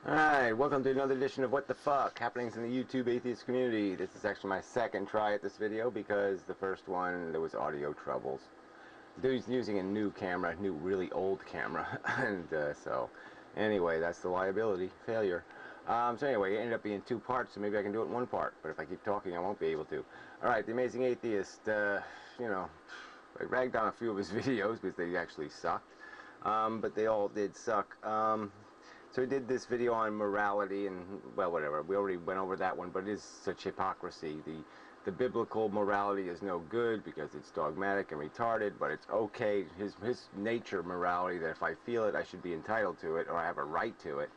Alright, welcome to another edition of What the Fuck, happenings in the YouTube atheist community. This is actually my second try at this video because the first one, there was audio troubles. Dude's using a new camera, a new really old camera, and so, anyway, that's the liability, failure. So anyway, it ended up being two parts, so maybe I can do it in one part, but if I keep talking, I won't be able to. Alright, The Amazing Atheist, I ragged on a few of his videos because they actually sucked, but they all did suck. So we did this video on morality and, well, whatever. We already went over that one, but it is such hypocrisy. The biblical morality is no good because it's dogmatic and retarded, but it's okay. His nature morality, that if I feel it, I should be entitled to it, or I have a right to it,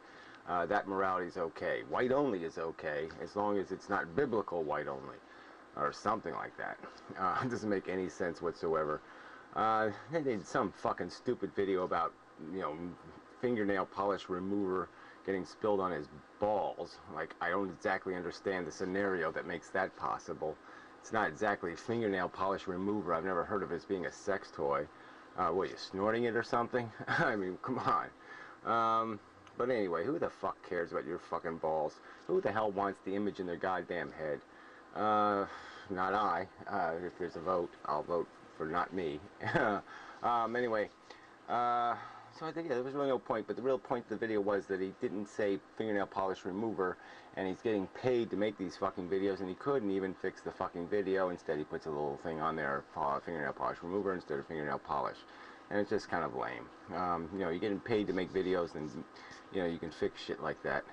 that morality is okay. White only is okay, as long as it's not biblical white only, or something like that. It doesn't make any sense whatsoever. They did some fucking stupid video about, fingernail polish remover getting spilled on his balls. Like, I don't exactly understand the scenario that makes that possible. It's not exactly fingernail polish remover. I've never heard of it as being a sex toy. What, you snorting it or something? I mean, come on. But anyway, who the fuck cares about your fucking balls? Who the hell wants the image in their goddamn head? Not I. If there's a vote, I'll vote for not me. Anyway, so I think, yeah, there was really no point, but the real point of the video was that he didn't say fingernail polish remover, and he's getting paid to make these fucking videos, and he couldn't even fix the fucking video. Instead, he puts a little thing on there, fingernail polish remover instead of fingernail polish, and it's just kind of lame. You're getting paid to make videos, and, you can fix shit like that.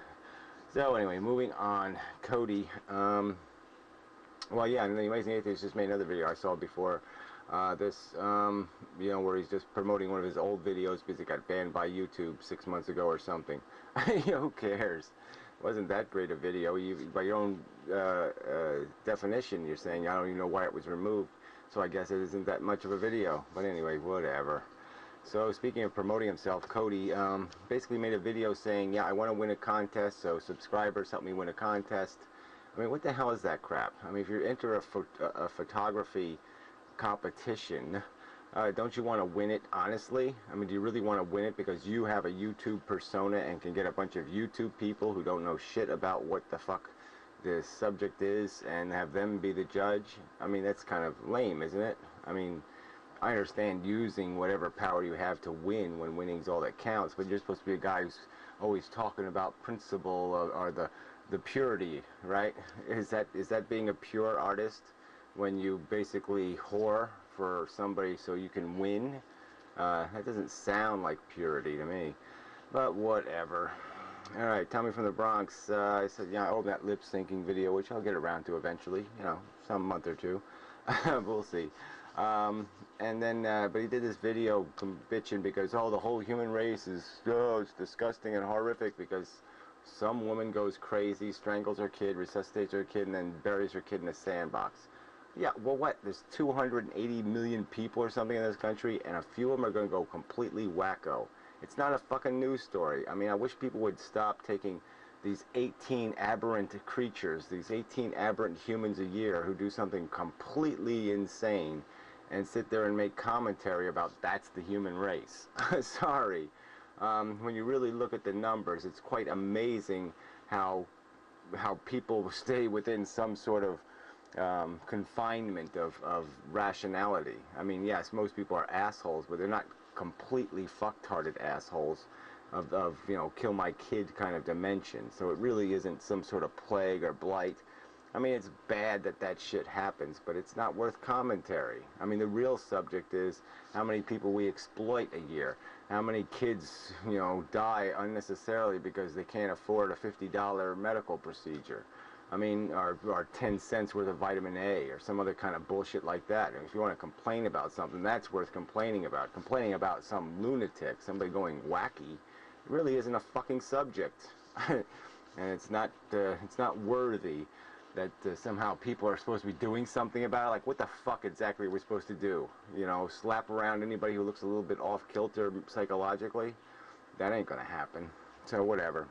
So anyway, moving on, Cody, well, yeah, and the Amazing Atheist just made another video I saw before, where he's just promoting one of his old videos because it got banned by YouTube 6 months ago or something. Who cares? It wasn't that great a video. By your own definition, you're saying, I don't even know why it was removed, so I guess it isn't that much of a video. But anyway, whatever. So, speaking of promoting himself, Cody basically made a video saying, yeah, I want to win a contest, so subscribers help me win a contest. I mean, what the hell is that crap? I mean, if you enter a photography competition, don't you want to win it honestly? I mean, do you really want to win it because you have a YouTube persona and can get a bunch of YouTube people who don't know shit about what the fuck the subject is and have them be the judge? I mean, that's kind of lame, isn't it? I mean, I understand using whatever power you have to win when winning's all that counts, but you're supposed to be a guy who's always talking about principle or the purity, right? Is that being a pure artist? When you basically whore for somebody so you can win? That doesn't sound like purity to me. But whatever. Alright, Tommy from the Bronx, I said, yeah, I owe that lip syncing video, which I'll get around to eventually, some month or two. We'll see. And then, but he did this video bitching because, the whole human race is, it's disgusting and horrific because some woman goes crazy, strangles her kid, resuscitates her kid, and then buries her kid in a sandbox. Yeah, well, what? There's 280 million people or something in this country, and a few of them are going to go completely wacko. It's not a fucking news story. I mean, I wish people would stop taking these 18 aberrant creatures, these 18 aberrant humans a year who do something completely insane, and sit there and make commentary about that's the human race. Sorry. When you really look at the numbers, it's quite amazing how people stay within some sort of confinement of rationality. I mean, yes, most people are assholes, but they're not completely fucktarded assholes of kill my kid kind of dimension. So it really isn't some sort of plague or blight. I mean, it's bad that shit happens, but it's not worth commentary. I mean, the real subject is how many people we exploit a year. How many kids, die unnecessarily because they can't afford a $50 medical procedure. I mean, or 10 cents worth of vitamin A or some other kind of bullshit like that. And if you want to complain about something, that's worth complaining about. Complaining about some lunatic, somebody going wacky, it really isn't a fucking subject. And it's not worthy that somehow people are supposed to be doing something about it. Like, what the fuck exactly are we supposed to do? Slap around anybody who looks a little bit off kilter psychologically? That ain't gonna happen. So whatever.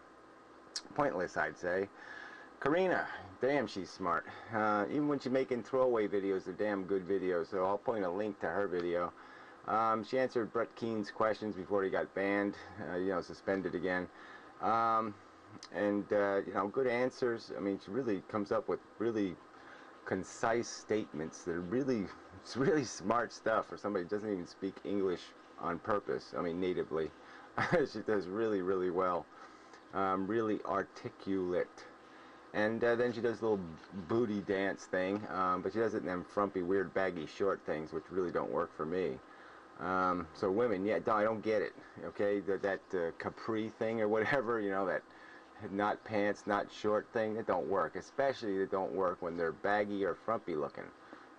Pointless, I'd say. Karina, damn, she's smart. Even when she's making throwaway videos, they're damn good videos, so I'll point a link to her video. She answered Brett Keen's questions before he got banned, suspended again. you know, good answers. I mean, she really comes up with really concise statements that are really, it's really smart stuff for somebody who doesn't even speak English on purpose. I mean, natively. She does really, really well. Really articulate. And then she does a little booty dance thing, but she does it in them frumpy, weird, baggy, short things, which really don't work for me. So women, yeah, I don't get it, okay? That capri thing or whatever, you know, that not pants, not short thing, it don't work. Especially it don't work when they're baggy or frumpy looking.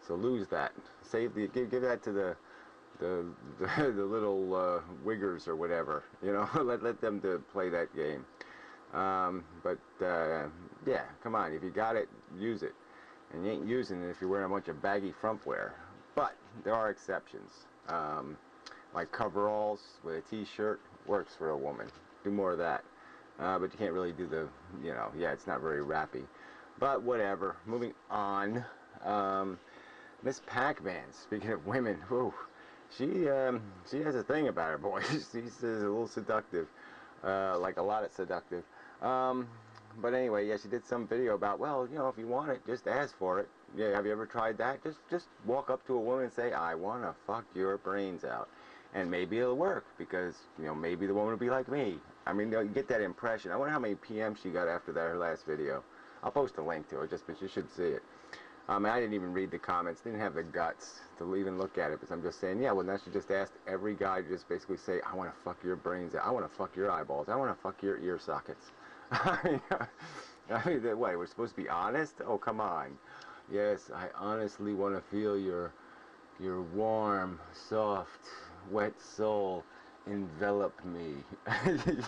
So lose that. Save the, give that to the little wiggers or whatever, you know. let them play that game. Yeah, come on, if you got it, use it. And you ain't using it if you're wearing a bunch of baggy front wear. But there are exceptions. Like coveralls with a t-shirt works for a woman. Do more of that. But you can't really do the, you know, yeah, it's not very rappy. But whatever. Moving on. Miss Pac-Man, speaking of women, whew, she has a thing about her, boy. She's a little seductive. Like a lot of seductive. But anyway, yeah, she did some video about, well, you know, if you want it, just ask for it. Yeah, have you ever tried that? Just walk up to a woman and say, I want to fuck your brains out. And maybe it'll work, because, you know, maybe the woman will be like me. I mean, you get that impression. I wonder how many PMs she got after that, her last video. I'll post a link to it, just but you should see it. I didn't even read the comments, didn't have the guts to even look at it, but I'm just saying, yeah, well, now she just asked every guy to just basically say, I want to fuck your brains out. I want to fuck your eyeballs. I want to fuck your ear sockets. I mean, what, we're supposed to be honest? Oh, come on. Yes, I honestly want to feel your warm, soft, wet soul envelop me.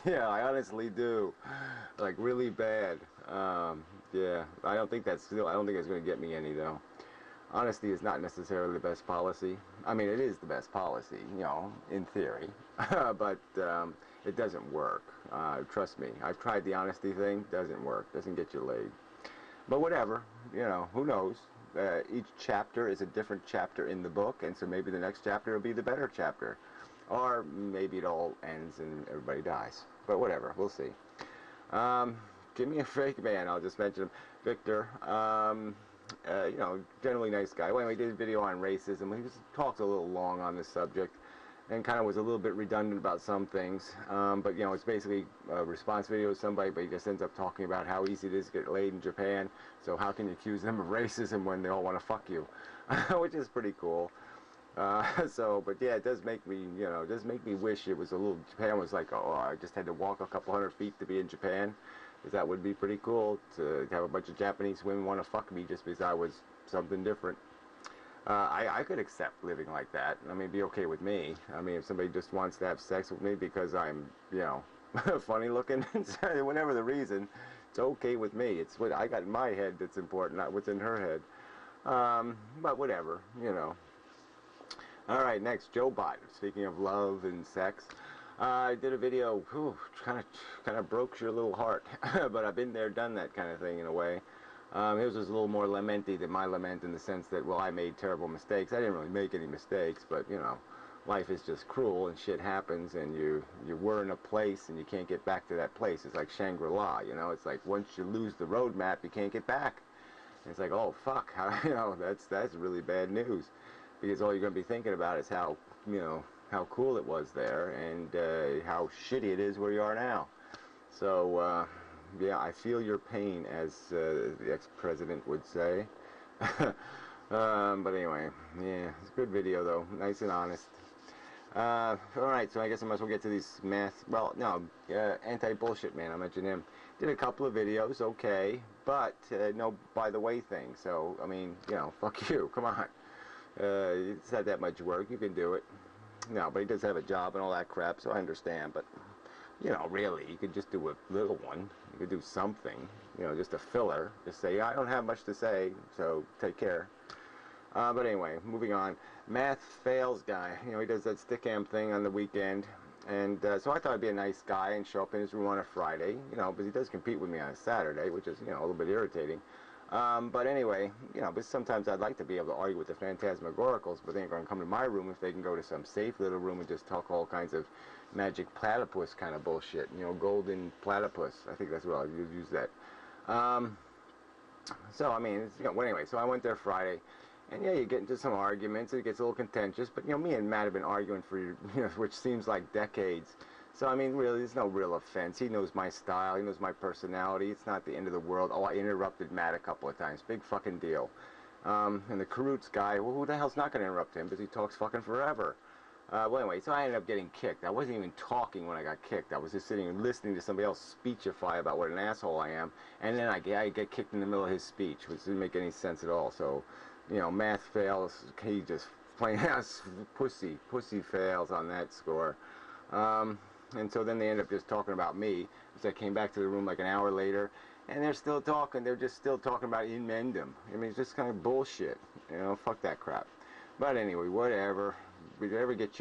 Yeah, I honestly do. Like, really bad. Yeah, I don't think it's going to get me any, though. Honesty is not necessarily the best policy. I mean, it is the best policy, you know, in theory. But it doesn't work. Trust me. I've tried the honesty thing. Doesn't work. Doesn't get you laid. But whatever. You know, who knows? Each chapter is a different chapter in the book, and so maybe the next chapter will be the better chapter. Or maybe it all ends and everybody dies. But whatever. We'll see. Give me a fake man. I'll just mention him. Victor. You know, generally nice guy. Well, anyway, he did a video on racism. He just talked a little long on this subject and kind of was a little bit redundant about some things. But, you know, it's basically a response video of somebody, but he just ends up talking about how easy it is to get laid in Japan. So how can you accuse them of racism when they all want to fuck you? Which is pretty cool. But yeah, it does make me, you know, it does make me wish it was a little, Japan was like, oh, I just had to walk a couple hundred feet to be in Japan. Because that would be pretty cool to have a bunch of Japanese women want to fuck me just because I was something different. I could accept living like that. I mean, be okay with me. I mean, if somebody just wants to have sex with me because I'm, you know, funny looking, whatever the reason, it's okay with me. It's what I got in my head that's important, not what's in her head. But whatever, you know. All right, next, Joe Bot. Speaking of love and sex. I did a video, kind of broke your little heart, but I've been there, done that kind of thing in a way. His was a little more lamenty than my lament in the sense that, well, I made terrible mistakes. I didn't really make any mistakes, but, you know, life is just cruel and shit happens, and you were in a place and you can't get back to that place. It's like Shangri-La, you know. It's like once you lose the road map, you can't get back. And it's like, oh, fuck, you know, that's really bad news, because all you're going to be thinking about is how, you know, how cool it was there, and how shitty it is where you are now. So, yeah, I feel your pain, as the ex-president would say. But anyway, yeah, it's a good video, though. Nice and honest. Alright, so I guess I might as well get to these anti-bullshit man, I mentioned him. Did a couple of videos, okay, but no by-the-way thing. So, I mean, you know, fuck you, come on. It's not that much work, you can do it. No, but he does have a job and all that crap, so I understand. But, you know, really, you could just do a little one. You could do something, you know, just a filler. Just say, I don't have much to say, so take care. But anyway, moving on. Math fails guy. You know, he does that stickam thing on the weekend. And so I thought I'd be a nice guy and show up in his room on a Friday, you know, because he does compete with me on a Saturday, which is, you know, a little bit irritating. But anyway, you know, but sometimes I'd like to be able to argue with the phantasmagoricals, but they ain't going to come to my room if they can go to some safe little room and just talk all kinds of magic platypus kind of bullshit. You know, golden platypus. I think that's what I'll use that. So, I mean, it's, you know, well, anyway, so I went there Friday. And yeah, you get into some arguments, it gets a little contentious, but you know, me and Matt have been arguing for, you know, which seems like decades. So I mean, really, there's no real offense. He knows my style, he knows my personality. It's not the end of the world. Oh, I interrupted Matt a couple of times. Big fucking deal. And the Karoots guy, well, who the hell's not going to interrupt him? Because he talks fucking forever. Well, anyway, so I ended up getting kicked. I wasn't even talking when I got kicked. I was just sitting and listening to somebody else speechify about what an asshole I am, and then I get kicked in the middle of his speech, which didn't make any sense at all. So, you know, math fails. He just plain ass pussy fails on that score. And so then they end up just talking about me. So I came back to the room like an hour later, and they're still talking. They're just still talking about inmendum. I mean, it's just kind of bullshit. You know, fuck that crap. But anyway, whatever. We ever get you